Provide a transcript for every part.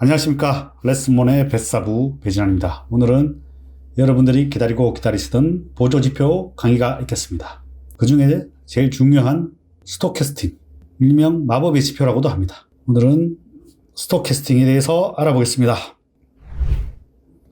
안녕하십니까. 레슨몬의 뱃사부 배진환입니다. 오늘은 여러분들이 기다리고 기다리시던 보조지표 강의가 있겠습니다. 그 중에 제일 중요한 스토캐스팅, 일명 마법의 지표라고도 합니다. 오늘은 스토캐스팅에 대해서 알아보겠습니다.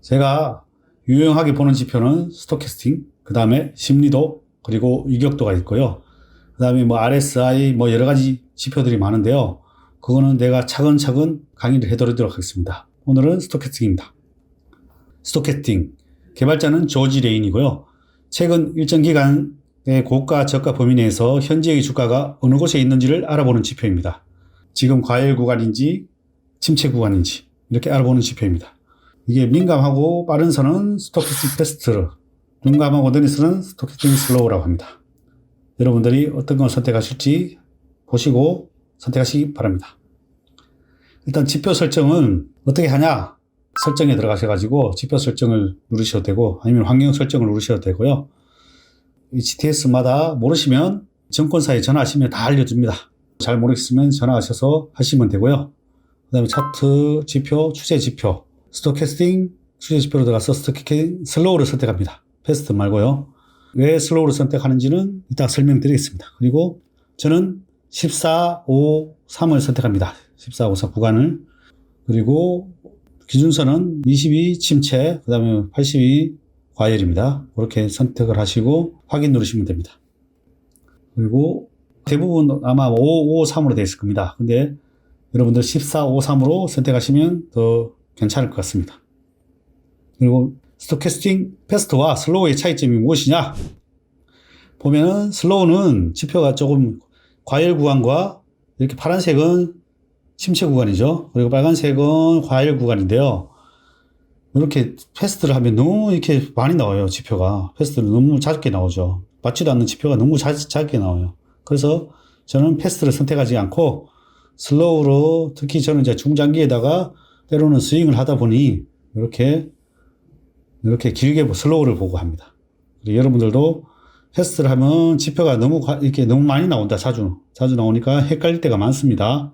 제가 유용하게 보는 지표는 스토캐스팅, 그 다음에 심리도, 그리고 위격도가 있고요. 그 다음에 RSI, 여러 가지 지표들이 많은데요. 그거는 내가 차근차근 강의를 해드리도록 하겠습니다. 오늘은 스토캐스팅입니다. 스토캐스팅, 개발자는 조지 레인이고요. 최근 일정 기간의 고가 저가 범위 내에서 현재의 주가가 어느 곳에 있는지를 알아보는 지표입니다. 지금 과열 구간인지 침체 구간인지 이렇게 알아보는 지표입니다. 이게 민감하고 빠른 선은 스토캐스팅 패스트, 둔감하고 느린 선은 스토캐스팅 슬로우라고 합니다. 여러분들이 어떤 걸 선택하실지 보시고 선택하시기 바랍니다. 일단 지표 설정은 어떻게 하냐? 설정에 들어가셔가지고 지표 설정을 누르셔도 되고 아니면 환경 설정을 누르셔도 되고요. HTS마다 모르시면 증권사에 전화하시면 다 알려줍니다. 잘 모르겠으면 전화하셔서 하시면 되고요. 그 다음에 차트, 지표, 추세 지표, 스토캐스팅, 추세 지표로 들어가서 스토캐스팅 슬로우를 선택합니다. 패스트 말고요. 왜 슬로우를 선택하는지는 이따 설명드리겠습니다. 그리고 저는 14, 5, 3을 선택합니다. 14, 5, 4 구간을. 그리고 기준선은 22 침체, 그 다음에 82 과열입니다. 그렇게 선택을 하시고 확인 누르시면 됩니다. 그리고 대부분 아마 5, 5, 3으로 되어 있을 겁니다. 근데 여러분들 14, 5, 3으로 선택하시면 더 괜찮을 것 같습니다. 그리고 스토캐스팅 패스트와 슬로우의 차이점이 무엇이냐? 보면은 슬로우는 지표가 조금 과열 구간과 이렇게 파란색은 침체 구간이죠. 그리고 빨간색은 과열 구간인데요. 이렇게 패스트를 하면 너무 이렇게 많이 나와요. 지표가. 패스트는 너무 작게 나오죠. 맞지도 않는 지표가 너무 작게 나와요. 그래서 저는 패스트를 선택하지 않고 슬로우로, 특히 저는 이제 중장기에다가 때로는 스윙을 하다 보니 이렇게 길게 슬로우를 보고 합니다. 여러분들도 패스트를 하면 지표가 이렇게 너무 많이 나온다. 자주 나오니까 헷갈릴 때가 많습니다.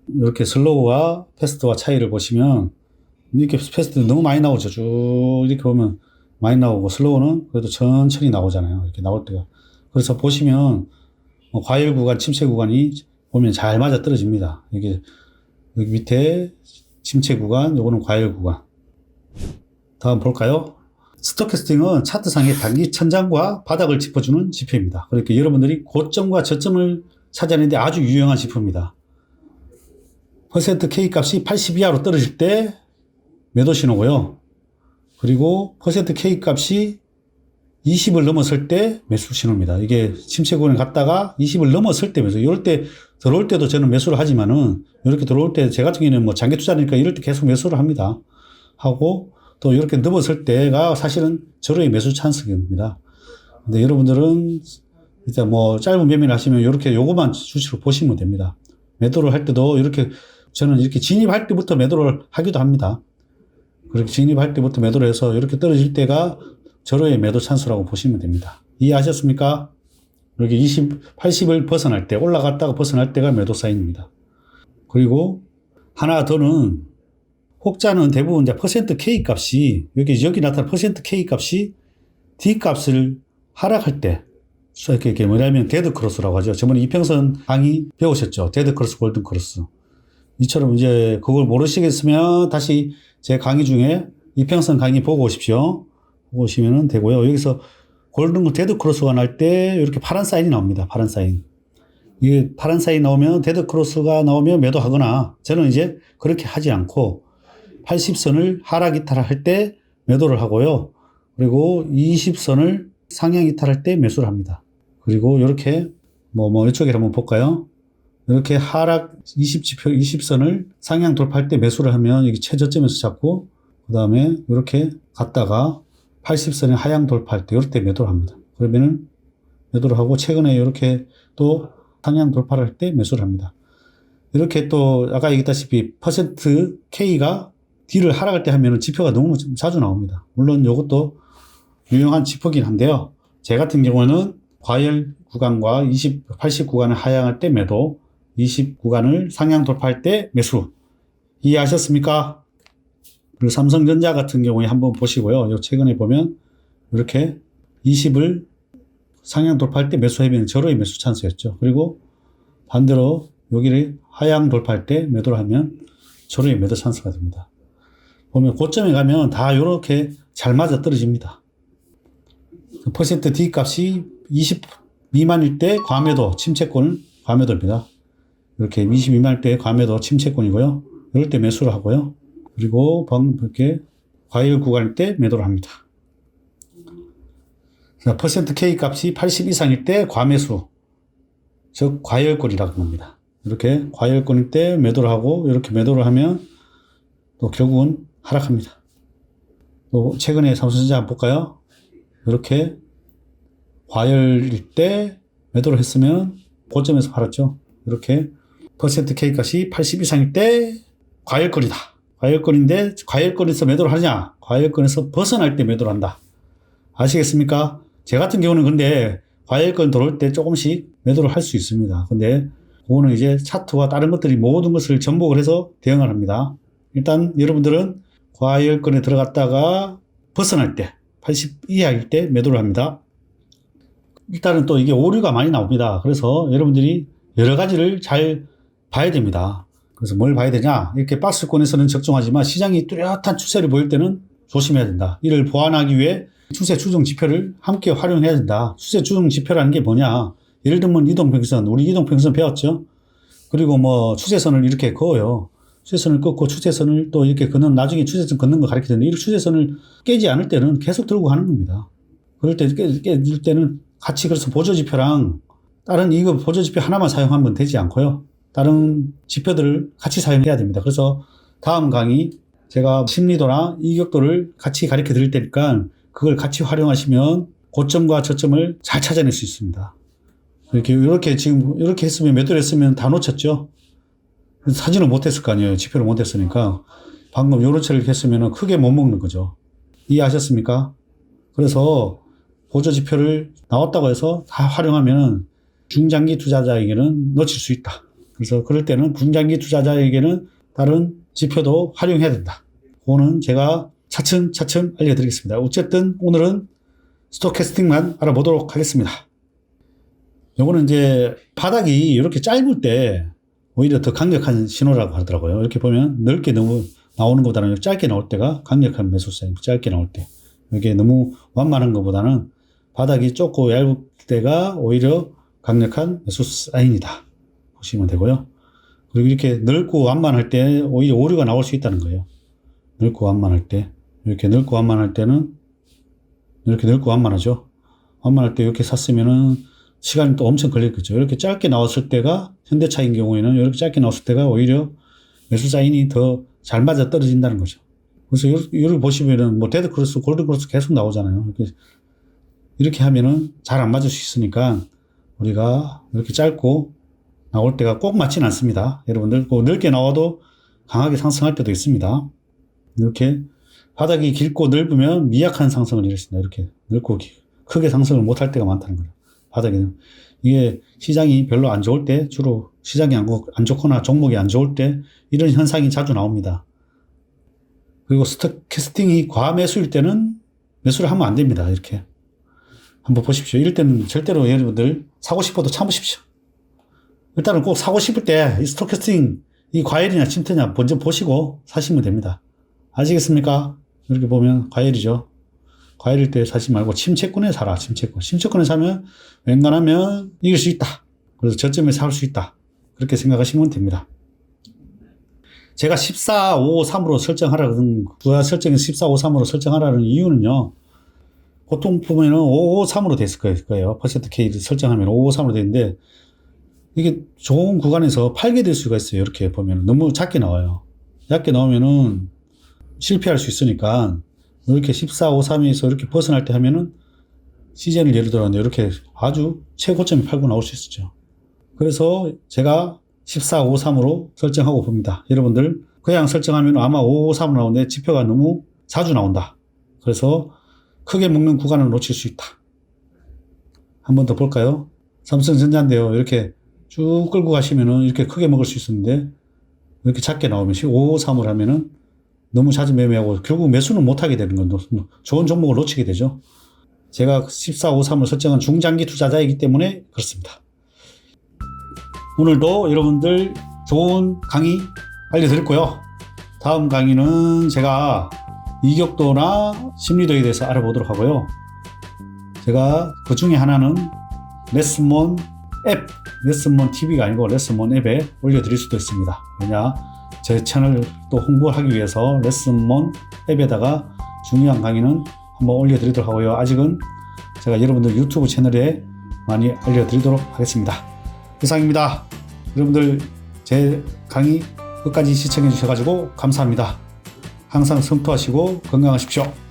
이렇게 슬로우와 패스트와 차이를 보시면 이렇게 패스트는 너무 많이 나오죠. 쭉 이렇게 보면 많이 나오고 슬로우는 그래도 천천히 나오잖아요. 이렇게 나올 때가. 그래서 보시면 과열 구간, 침체 구간이 보면 잘 맞아 떨어집니다. 여기 밑에 침체 구간, 요거는 과열 구간. 다음 볼까요? 스토캐스팅은 차트상의 단기 천장과 바닥을 짚어주는 지표입니다. 그러니까 여러분들이 고점과 저점을 찾아내는데 아주 유용한 지표입니다. %K 값이 80 이하로 떨어질 때 매도 신호고요. 그리고 %K 값이 20을 넘었을 때 매수 신호입니다. 이게 침체 구간에 갔다가 20을 넘었을 때 매수. 이럴 때 들어올 때도 저는 매수를 하지만은 이렇게 들어올 때 제 같은 경우에는 장기 투자니까 이럴 때 계속 매수를 합니다. 하고 또 이렇게 넘었을 때가 사실은 절호의 매수 찬스입니다. 근데 여러분들은 일단 짧은 매매를 하시면 요거만 주식으로 보시면 됩니다. 매도를 할 때도 저는 이렇게 진입할 때부터 매도를 하기도 합니다. 그렇게 진입할 때부터 매도를 해서 이렇게 떨어질 때가 절호의 매도 찬스라고 보시면 됩니다. 이해하셨습니까? 여기 80을 벗어날 때, 올라갔다가 벗어날 때가 매도 사인입니다. 그리고 하나 더는 혹자는 대부분 이제 %K 값이 여기 나타난 %K 값이 D 값을 하락할 때 이게 뭐냐면 데드 크로스라고 하죠. 저번에 이평선 강의 배우셨죠. 데드 크로스, 골든 크로스. 이처럼 이제 그걸 모르시겠으면 다시 제 강의 중에 이평선 강의 보고 오십시오. 보고 오시면 되고요. 여기서 골든 데드 크로스가 날 때 이렇게 파란 사인이 나옵니다. 파란 사인. 이게 파란 사인 나오면 데드 크로스가 나오면 매도하거나 저는 이제 그렇게 하지 않고 80선을 하락 이탈할 때 매도를 하고요. 그리고 20선을 상향 이탈할 때 매수를 합니다. 그리고 이렇게 이쪽에 한번 볼까요? 이렇게 하락 20선을 상향 돌파할 때 매수를 하면 이게 최저점에서 잡고 그 다음에 이렇게 갔다가 80선에 하향 돌파할 때 이럴 때 매도를 합니다. 그러면은 매도를 하고 최근에 이렇게 또 상향 돌파를 할 때 매수를 합니다. 이렇게 또 아까 얘기했다시피 %K가 D를 하락할 때 하면은 지표가 너무 자주 나옵니다. 물론 이것도 유용한 지표긴 한데요. 제 같은 경우는 과열 구간과 80 구간을 하향할 때 매도, 20 구간을 상향 돌파할 때 매수. 이해하셨습니까? 그리고 삼성전자 같은 경우에 한번 보시고요. 요 최근에 보면 이렇게 20을 상향 돌파할 때 매수하면 절호의 매수 찬스였죠. 그리고 반대로 여기를 하향 돌파할 때 매도를 하면 절호의 매도 찬스가 됩니다. 보면 고점에 가면 다 이렇게 잘 맞아 떨어집니다. 퍼센트 D 값이 20 미만일 때 과매도, 침체권 과매도입니다. 이렇게 20 미만일 때 과매도, 침체권이고요. 이럴 때 매수를 하고요. 그리고 방금 이렇게 과열 구간일 때 매도를 합니다. 퍼센트 K 값이 80 이상일 때 과매수, 즉 과열권이라고 합니다. 이렇게 과열권일 때 매도를 하고 이렇게 매도를 하면 또 결국은 하락합니다. 또 최근에 삼성전자 한번 볼까요? 이렇게 과열일 때 매도를 했으면 고점에서 팔았죠. 이렇게 퍼센트 K 값이 80 이상일 때 과열권이다. 과열권인데 과열권에서 매도를 하느냐? 과열권에서 벗어날 때 매도를 한다. 아시겠습니까? 제 같은 경우는 근데 과열권 들어올 때 조금씩 매도를 할 수 있습니다. 근데 그거는 이제 차트와 다른 것들이 모든 것을 전복을 해서 대응을 합니다. 일단 여러분들은 과열권에 들어갔다가 벗어날 때 80 이하일 때 매도를 합니다. 일단은 또 이게 오류가 많이 나옵니다. 그래서 여러분들이 여러 가지를 잘 봐야 됩니다. 그래서 뭘 봐야 되냐? 이렇게 박스권에서는 적중하지만 시장이 뚜렷한 추세를 보일 때는 조심해야 된다. 이를 보완하기 위해 추세 추종 지표를 함께 활용해야 된다. 추세 추종 지표라는 게 뭐냐? 예를 들면 이동평균선, 우리 이동평균선 배웠죠? 그리고 뭐 추세선을 이렇게 그어요. 추세선을 긋고 추세선을 또 이렇게 긋는, 나중에 추세선 긋는 거 가르치는데, 이 추세선을 깨지 않을 때는 계속 들고 가는 겁니다. 그럴 때, 깨질 때는 같이 그래서 보조지표랑 다른 이거 보조지표 하나만 사용하면 되지 않고요. 다른 지표들을 같이 사용해야 됩니다. 그래서 다음 강의 제가 심리도나 이격도를 같이 가르쳐 드릴 테니까 그걸 같이 활용하시면 고점과 저점을 잘 찾아낼 수 있습니다. 이렇게 지금 이렇게 했으면 매도를 했으면 다 놓쳤죠. 사진을 못했을 거 아니에요. 지표를 못했으니까. 방금 요런 처리를 했으면 크게 못 먹는 거죠. 이해하셨습니까? 그래서 보조지표를 나왔다고 해서 다 활용하면 중장기 투자자에게는 놓칠 수 있다. 그래서 그럴 때는 중장기 투자자에게는 다른 지표도 활용해야 된다. 그거는 제가 차츰차츰 알려드리겠습니다. 어쨌든 오늘은 스토캐스팅만 알아보도록 하겠습니다. 요거는 이제 바닥이 이렇게 짧을 때 오히려 더 강력한 신호라고 하더라고요. 이렇게 보면 넓게 너무 나오는 것보다는 짧게 나올 때가 강력한 매수 사인, 짧게 나올 때. 이게 너무 완만한 것보다는 바닥이 좁고 얇을 때가 오히려 강력한 매수 사인이다. 보시면 되고요. 그리고 이렇게 넓고 완만할 때 오히려 오류가 나올 수 있다는 거예요. 넓고 완만할 때. 이렇게 넓고 완만할 때는 이렇게 넓고 완만하죠. 완만할 때 이렇게 샀으면은 시간이 또 엄청 걸릴 거죠. 이렇게 짧게 나왔을 때가, 현대차인 경우에는 이렇게 짧게 나왔을 때가 오히려 매수 사인이 더 잘 맞아 떨어진다는 거죠. 그래서 이걸 보시면은 뭐 데드크로스, 골든크로스 계속 나오잖아요. 이렇게 하면은 잘 안 맞을 수 있으니까 우리가 이렇게 짧고 나올 때가 꼭 맞지는 않습니다. 여러분들, 넓게 나와도 강하게 상승할 때도 있습니다. 이렇게 바닥이 길고 넓으면 미약한 상승을 일으킨다. 이렇게 넓고 크게 상승을 못할 때가 많다는 거예요. 바닥에는. 이게 시장이 별로 안 좋을 때, 주로 시장이 안 좋거나 종목이 안 좋을 때 이런 현상이 자주 나옵니다. 그리고 스토캐스팅이 과매수일 때는 매수를 하면 안 됩니다. 이렇게. 한번 보십시오. 이럴 때는 절대로 여러분들 사고 싶어도 참으십시오. 일단은 꼭 사고 싶을 때 이 스토캐스팅, 이 과열이냐 침체냐 먼저 보시고 사시면 됩니다. 아시겠습니까? 이렇게 보면 과열이죠. 과열일 때 사지 말고 침체권에 사라. 침체권에 사면 웬간하면 이길 수 있다. 그래서 저점에 살 수 있다. 그렇게 생각하시면 됩니다. 제가 14,553으로 설정하라는, 부하 설정에서 14,553으로 설정하라는 이유는요. 보통 보면은 553으로 됐을 거예요. 퍼센트 K를 설정하면 553으로 되는데, 이게 좋은 구간에서 팔게 될 수가 있어요. 이렇게 보면 너무 작게 나와요. 작게 나오면은 실패할 수 있으니까, 이렇게 14,532에서 이렇게 벗어날 때 하면은 시즌을 예를 들어 이렇게 아주 최고점에 팔고 나올 수 있었죠. 그래서 제가 14,553으로 설정하고 봅니다. 여러분들 그냥 설정하면 아마 553으로 나오는데 지표가 너무 자주 나온다. 그래서 크게 먹는 구간을 놓칠 수 있다. 한 번 더 볼까요? 삼성전자인데요. 이렇게 쭉 끌고 가시면은 이렇게 크게 먹을 수 있었는데 이렇게 작게 나오면 1553을 하면은 너무 자주 매매하고 결국 매수는 못하게 되는 건 좋은 종목을 놓치게 되죠. 제가 1453을 설정한 중장기 투자자이기 때문에 그렇습니다. 오늘도 여러분들 좋은 강의 알려드렸고요. 다음 강의는 제가 이격도나 심리도에 대해서 알아보도록 하고요. 제가 그 중에 하나는 레슨몬 앱, 레슨몬 TV가 아니고 레슨몬 앱에 올려드릴 수도 있습니다. 왜냐, 제 채널 또 홍보를 하기 위해서 레슨몬 앱에다가 중요한 강의는 한번 올려드리도록 하고요. 아직은 제가 여러분들 유튜브 채널에 많이 알려드리도록 하겠습니다. 이상입니다. 여러분들 제 강의 끝까지 시청해 주셔가지고 감사합니다. 항상 성투하시고 건강하십시오.